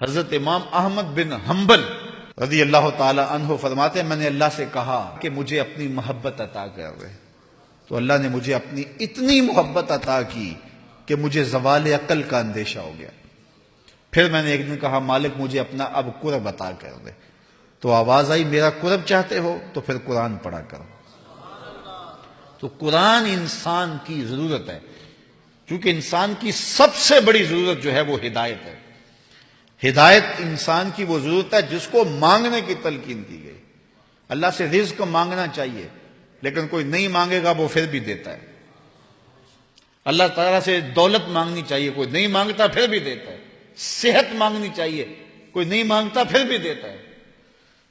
حضرت امام احمد بن حنبل رضی اللہ تعالی عنہ فرماتے ہیں میں نے اللہ سے کہا کہ مجھے اپنی محبت عطا کر دے، تو اللہ نے مجھے اپنی اتنی محبت عطا کی کہ مجھے زوال عقل کا اندیشہ ہو گیا۔ پھر میں نے ایک دن کہا مالک مجھے اپنا اب قرب عطا کر دے، تو آواز آئی میرا قرب چاہتے ہو تو پھر قرآن پڑھا کرو۔ تو قرآن انسان کی ضرورت ہے، کیونکہ انسان کی سب سے بڑی ضرورت جو ہے وہ ہدایت ہے۔ ہدایت انسان کی وہ ضرورت ہے جس کو مانگنے کی تلقین کی گئی۔ اللہ سے رزق مانگنا چاہیے، لیکن کوئی نہیں مانگے گا وہ پھر بھی دیتا ہے۔ اللہ تعالیٰ سے دولت مانگنی چاہیے، کوئی نہیں مانگتا پھر بھی دیتا ہے۔ صحت مانگنی چاہیے، کوئی نہیں مانگتا پھر بھی دیتا ہے۔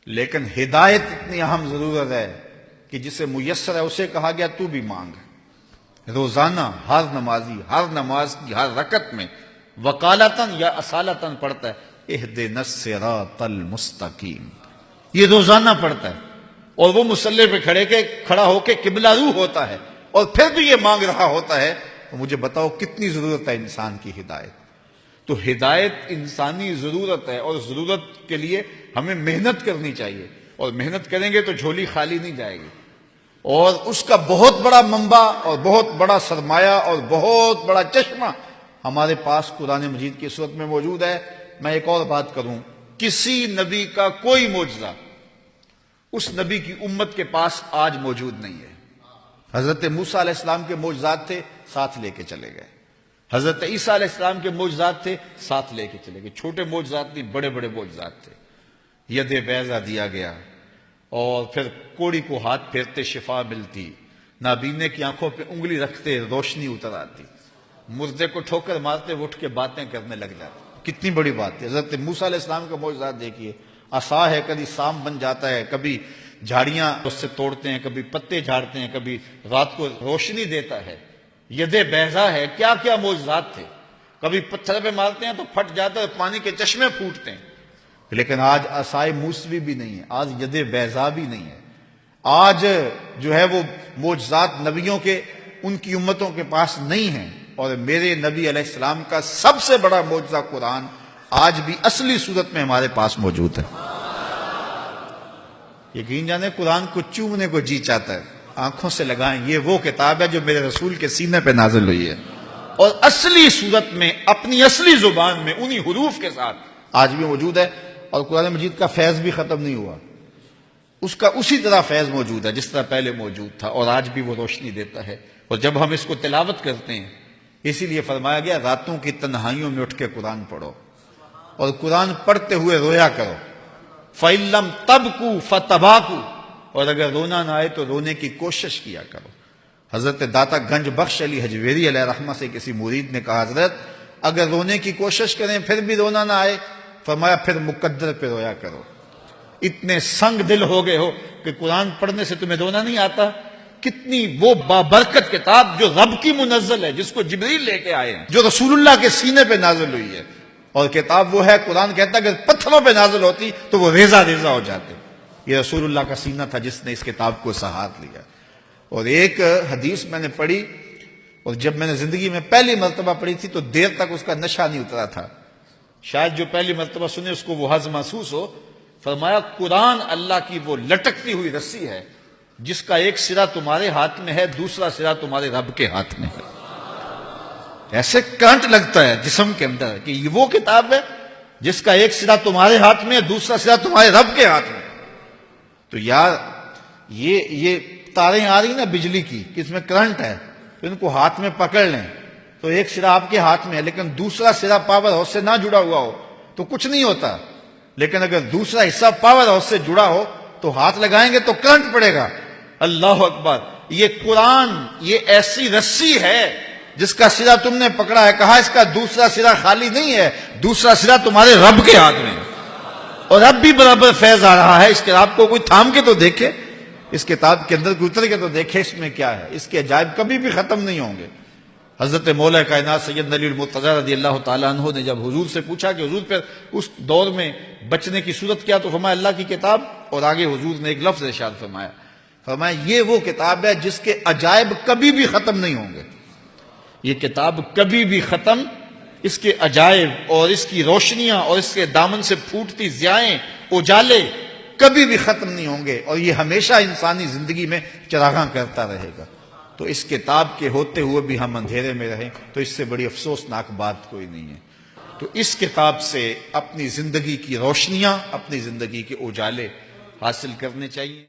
لیکن ہدایت اتنی اہم ضرورت ہے کہ جسے میسر ہے اسے کہا گیا تو بھی مانگ۔ روزانہ ہر نمازی ہر نماز کی ہر رکعت میں وقالتاً یا اصالتاً پڑھتا ہے اہدنا الصراط المستقیم، یہ روزانہ پڑھتا ہے، اور وہ مصلی پہ کھڑا ہو کے قبلہ رو ہوتا ہے اور پھر بھی یہ مانگ رہا ہوتا ہے۔ تو مجھے بتاؤ کتنی ضرورت ہے انسان کی ہدایت۔ تو ہدایت انسانی ضرورت ہے، اور ضرورت کے لیے ہمیں محنت کرنی چاہیے، اور محنت کریں گے تو جھولی خالی نہیں جائے گی۔ اور اس کا بہت بڑا منبع اور بہت بڑا سرمایہ اور بہت بڑا چشمہ ہمارے پاس قرآن مجید کی صورت میں موجود ہے۔ میں ایک اور بات کروں، کسی نبی کا کوئی معجزہ اس نبی کی امت کے پاس آج موجود نہیں ہے۔ حضرت موسیٰ علیہ السلام کے معجزات تھے، ساتھ لے کے چلے گئے۔ حضرت عیسیٰ علیہ السلام کے معجزات تھے، ساتھ لے کے چلے گئے۔ چھوٹے معجزات نہیں، بڑے بڑے معجزات تھے۔ ید بیضا دیا گیا، اور پھر کوڑی کو ہاتھ پھیرتے شفا ملتی، نابینے کی آنکھوں پہ انگلی رکھتے روشنی اتر آتی، مردے کو ٹھوکر مارتے اٹھ کے باتیں کرنے لگ جاتے۔ کتنی بڑی بات ہے۔ حضرت موسیٰ علیہ السلام کا معجزات دیکھیے، عصا ہے کبھی سام بن جاتا ہے، کبھی جھاڑیاں اس سے توڑتے ہیں، کبھی پتے جھاڑتے ہیں، کبھی رات کو روشنی دیتا ہے۔ ید بیضا ہے، کیا کیا معجزات تھے۔ کبھی پتھر پہ مارتے ہیں تو پھٹ جاتا ہے، پانی کے چشمے پھوٹتے ہیں۔ لیکن آج عصائے موسوی بھی نہیں ہے، آج ید بیضا بھی نہیں ہے۔ آج جو ہے وہ معجزات نبیوں کے ان کی امتوں کے پاس نہیں ہیں، اور میرے نبی علیہ السلام کا سب سے بڑا معجزہ قرآن آج بھی اصلی صورت میں ہمارے پاس موجود ہے۔ یقین جانے قرآن کو چومنے کو جی چاہتا ہے، آنکھوں سے لگائیں، یہ وہ کتاب ہے جو میرے رسول کے سینے پہ نازل ہوئی ہے، اور اصلی صورت میں اپنی اصلی زبان میں انہی حروف کے ساتھ آج بھی موجود ہے۔ اور قرآن مجید کا فیض بھی ختم نہیں ہوا، اس کا اسی طرح فیض موجود ہے جس طرح پہلے موجود تھا، اور آج بھی وہ روشنی دیتا ہے۔ اور جب ہم اس کو تلاوت کرتے ہیں، اسی لیے فرمایا گیا راتوں کی تنہائیوں میں اٹھ کے قرآن پڑھو، اور قرآن پڑھتے ہوئے رویا کرو۔ فَإِن لَمْ تَبْكُوا فَتَبَاكُوا، اور اگر رونا نہ آئے تو رونے کی کوشش کیا کرو۔ حضرت داتا گنج بخش علی حجویری علیہ رحمہ سے کسی مرید نے کہا حضرت اگر رونے کی کوشش کریں پھر بھی رونا نہ آئے، فرمایا پھر مقدر پہ رویا کرو۔ اتنے سنگ دل ہو گئے ہو کہ قرآن پڑھنے سے تمہیں رونا نہیں آتا؟ کتنی وہ بابرکت کتاب جو رب کی منزل ہے، جس کو جبریل لے کے آئے ہیں، جو رسول اللہ کے سینے پہ نازل ہوئی ہے، اور کتاب وہ ہے، قرآن کہتا ہے اگر پتھروں پہ نازل ہوتی تو وہ ریزہ ریزہ ہو جاتے۔ یہ رسول اللہ کا سینہ تھا جس نے اس کتاب کو سہار لیا۔ اور ایک حدیث میں نے پڑھی، اور جب میں نے زندگی میں پہلی مرتبہ پڑھی تھی تو دیر تک اس کا نشہ نہیں اترا تھا، شاید جو پہلی مرتبہ سنے اس کو وہ حظ محسوس ہو۔ فرمایا قرآن اللہ کی وہ لٹکتی ہوئی رسی ہے جس کا ایک سرا تمہارے ہاتھ میں ہے، دوسرا سرا تمہارے رب کے ہاتھ میں ہے۔ ایسے کرنٹ لگتا ہے جسم کے اندر کہ یہ وہ کتاب ہے جس کا ایک سرا تمہارے ہاتھ میں ہے، دوسرا سرا تمہارے رب کے ہاتھ میں ہے۔ تو یار یہ تاریں آ رہی نا بجلی کی کہ اس میں کرنٹ ہے، تو ان کو ہاتھ میں پکڑ لیں تو ایک سرا آپ کے ہاتھ میں ہے، لیکن دوسرا سرا پاور ہاؤس سے نہ جڑا ہوا ہو تو کچھ نہیں ہوتا، لیکن اگر دوسرا حصہ پاور ہاؤس سے جڑا ہو تو ہاتھ لگائیں گے تو کرنٹ پڑے گا۔ اللہ اکبر! یہ قرآن یہ ایسی رسی ہے جس کا سرا تم نے پکڑا ہے، کہا اس کا دوسرا سرا خالی نہیں ہے، دوسرا سرا تمہارے رب کے ہاتھ میں ہے، اور اب بھی برابر فیض آ رہا ہے۔ اس کتاب کو کوئی تھام کے تو دیکھے، اس کتاب کے اندر کوئی اتر کے تو دیکھے اس میں کیا ہے۔ اس کے عجائب کبھی بھی ختم نہیں ہوں گے۔ حضرت مولا کائنات سید علی المرتضیٰ رضی اللہ تعالیٰ عنہ نے جب حضور سے پوچھا کہ حضور پھر اس دور میں بچنے کی صورت کیا، تو فرمایا اللہ کی کتاب، اور آگے حضور نے ایک لفظ ارشاد فرمایا یہ وہ کتاب ہے جس کے عجائب کبھی بھی ختم نہیں ہوں گے، یہ کتاب کبھی بھی ختم اس کے عجائب اور اس کی روشنیاں اور اس کے دامن سے پھوٹتی ضیائیں، اجالے کبھی بھی ختم نہیں ہوں گے، اور یہ ہمیشہ انسانی زندگی میں چراغاں کرتا رہے گا۔ تو اس کتاب کے ہوتے ہوئے بھی ہم اندھیرے میں رہیں تو اس سے بڑی افسوسناک بات کوئی نہیں ہے۔ تو اس کتاب سے اپنی زندگی کی روشنیاں، اپنی زندگی کے اجالے حاصل کرنے چاہیے۔